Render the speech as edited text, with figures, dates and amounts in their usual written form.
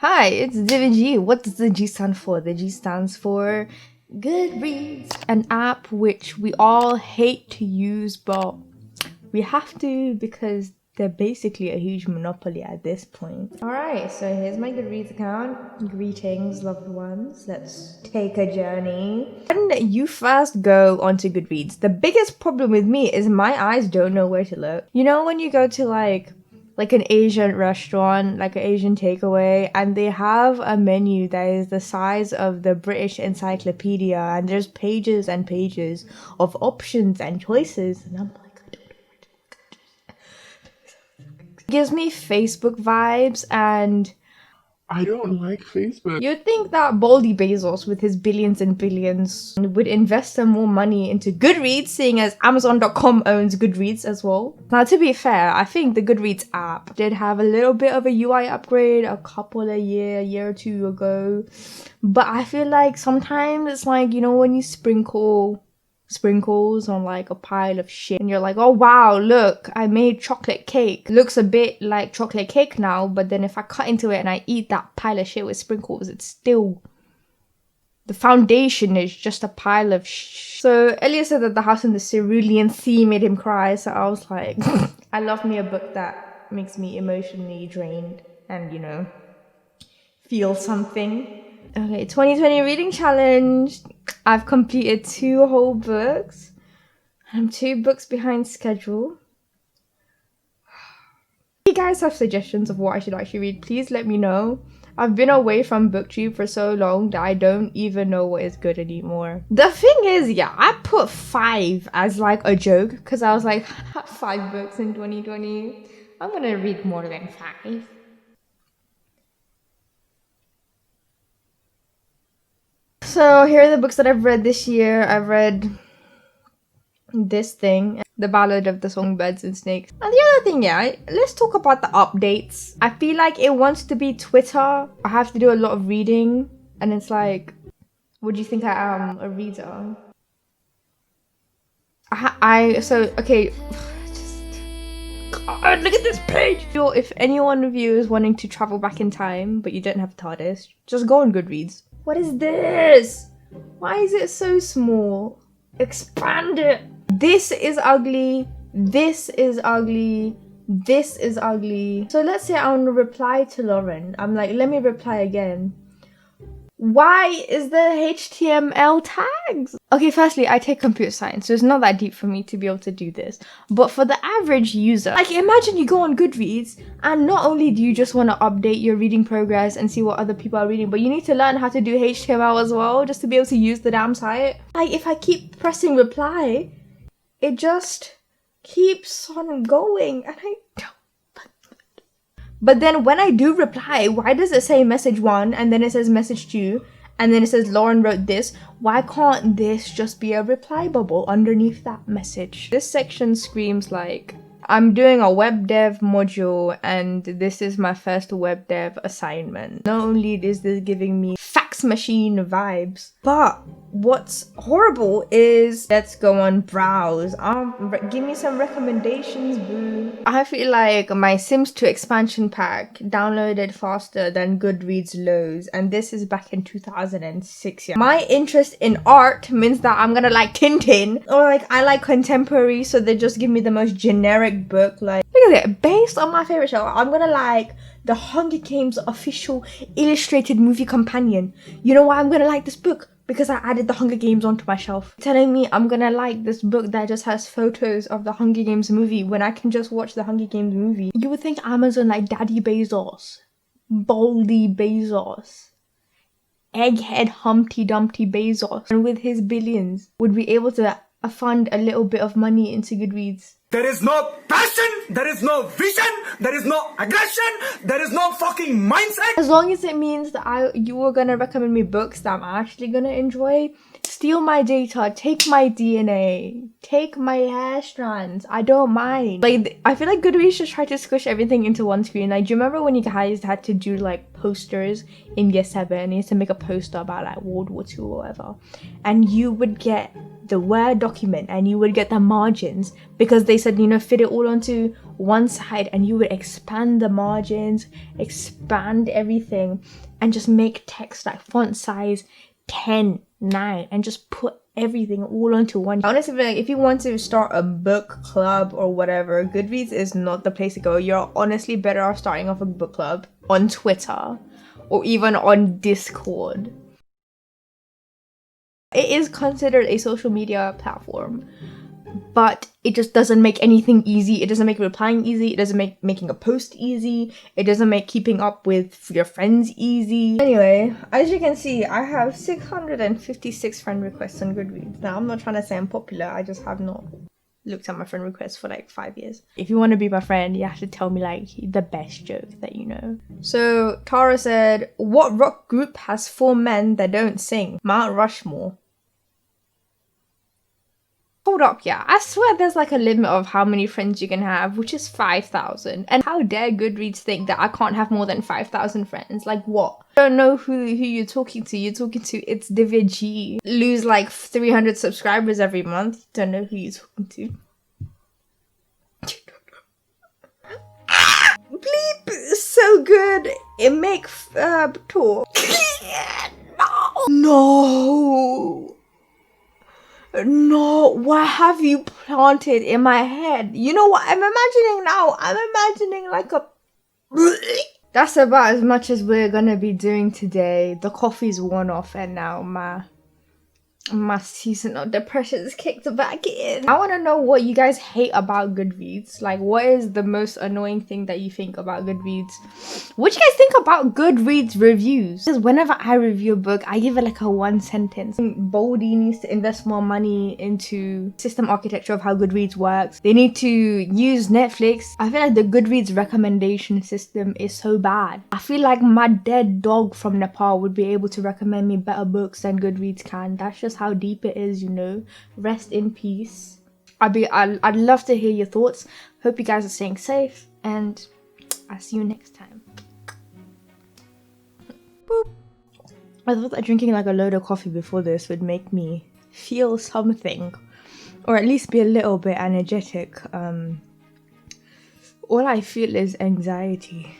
Hi, it's Divya. What does the G stand for? The G stands for GOODREADS, an app which we all hate to use, but we have to because they're basically a huge monopoly at this point. Alright, so here's my GOODREADS account. Greetings, loved ones. Let's take a journey. When you first go onto GOODREADS, the biggest problem with me is my eyes don't know where to look. You know when you go to like an Asian restaurant, like an Asian takeaway, and they have a menu that is the size of the British Encyclopedia, and there's pages and pages of options and choices, and I'm like, I don't know where to look. It gives me Facebook vibes, and I don't like Facebook. you'd think that Baldy Bezos, with his billions and billions, would invest some more money into Goodreads, seeing as Amazon.com owns Goodreads as well. Now, to be fair, I think the Goodreads app did have a little bit of a UI upgrade a year or two ago. But I feel like sometimes it's like, you know, when you sprinkles on like a pile of shit and you're like, oh wow, look, I made chocolate cake. Looks a bit like chocolate cake now, but then if I cut into it and I eat that pile of shit with sprinkles, it's still, the foundation is just a pile of So Elliot said that the house in the cerulean sea made him cry, so I was like, I love me a book that makes me emotionally drained and, you know, feel something. Okay, 2020 reading challenge. I've completed 2 whole books. I'm 2 books behind schedule. If you guys have suggestions of what I should actually read, please let me know. I've been away from BookTube for so long that I don't even know what is good anymore. The thing is, yeah, I put 5 as like a joke because I was like, 5 books in 2020. I'm gonna read more than 5. So here are the books that I've read this year. I've read this thing, The Ballad of the Songbirds and Snakes. And the other thing, yeah, let's talk about the updates. I feel like it wants to be Twitter. I have to do a lot of reading. And it's like, would you think I am a reader? Okay. God, look at this page! If any one of you is wanting to travel back in time, but you don't have a TARDIS, just go on Goodreads. What is this? Why is it so small? Expand it! This is ugly. This is ugly. This is ugly. So let's say I want to reply to Lauren. I'm like, let me reply again. Why is there HTML tags? Okay, firstly, I take computer science, so it's not that deep for me to be able to do this. But for the average user, like imagine you go on Goodreads and not only do you just want to update your reading progress and see what other people are reading, but you need to learn how to do HTML as well, just to be able to use the damn site. Like if I keep pressing reply, it just keeps on going and I don't. But then when I do reply, why does it say message 1 and then it says message 2 and then it says Lauren wrote this? Why can't this just be a reply bubble underneath that message? This section screams like, I'm doing a web dev module and this is my first web dev assignment. Not only is this giving me fax machine vibes, but what's horrible is, let's go on browse. Give me some recommendations, boo. I feel like my Sims 2 expansion pack downloaded faster than Goodreads loads, and this is back in 2006. Yeah. My interest in art means that I'm gonna like Tintin, or like I like contemporary, so they just give me the most generic book. Like, look at it, based on my favorite show, I'm gonna like the Hunger Games official illustrated movie companion. You know why I'm gonna like this book? Because I added the Hunger Games onto my shelf. Telling me I'm gonna like this book that just has photos of the Hunger Games movie when I can just watch the Hunger Games movie. You would think Amazon, like Daddy Bezos, Baldy Bezos, Egghead Humpty Dumpty Bezos, and with his billions, would be able to fund a little bit of money into Goodreads. There is no passion, there is no vision, there is no aggression, there is no fucking mindset. As long as it means that you were gonna recommend me books that I'm actually gonna enjoy, Steal my data, take my DNA, take my hair strands. I don't mind. Like, I feel like Goodreads just tried to squish everything into one screen. Like, do you remember when you guys had to do like posters in year 7? You used to make a poster about like World War II or whatever, and you would get the Word document and you would get the margins because they said, you know, fit it all onto one side, and you would expand the margins, expand everything, and just make text like font size 10, 9, and just put everything all onto one. Honestly, like, if you want to start a book club or whatever, Goodreads is not the place to go. You're honestly better off starting off a book club on Twitter or even on Discord. It is considered a social media platform, but it just doesn't make anything easy. It doesn't make replying easy. It doesn't make making a post easy. It doesn't make keeping up with your friends easy. Anyway, as you can see, I have 656 friend requests on Goodreads. Now, I'm not trying to say I'm popular. I just have not looked at my friend requests for like 5 years. If you want to be my friend, you have to tell me like the best joke that you know. So Tara said, what rock group has 4 men that don't sing? Mount Rushmore. Hold up, yeah. I swear there's like a limit of how many friends you can have, which is 5,000. And how dare Goodreads think that I can't have more than 5,000 friends? Like what? I don't know who you're talking to. You're talking to itsdivyagrg. Lose like 300 subscribers every month. Don't know who you're talking to. Bleep is so good. It makes talk. No. No, what have you planted in my head? You know what I'm imagining now? I'm imagining like a... That's about as much as we're gonna be doing today. The coffee's worn off and now my seasonal depression's kicked back in. I want to know what you guys hate about Goodreads. Like, what is the most annoying thing that you think about Goodreads? What do you guys think about Goodreads reviews? Because whenever I review a book, I give it like a 1 sentence. Boldy needs to invest more money into system architecture of how Goodreads works. They need to use Netflix. I feel like the Goodreads recommendation system is so bad. I feel like my dead dog from Nepal would be able to recommend me better books than Goodreads can. That's just how deep it is, you know. Rest in peace. I'd love to hear your thoughts. Hope you guys are staying safe, and I'll see you next time. Boop. I thought that drinking like a load of coffee before this would make me feel something, or at least be a little bit energetic. All I feel is anxiety.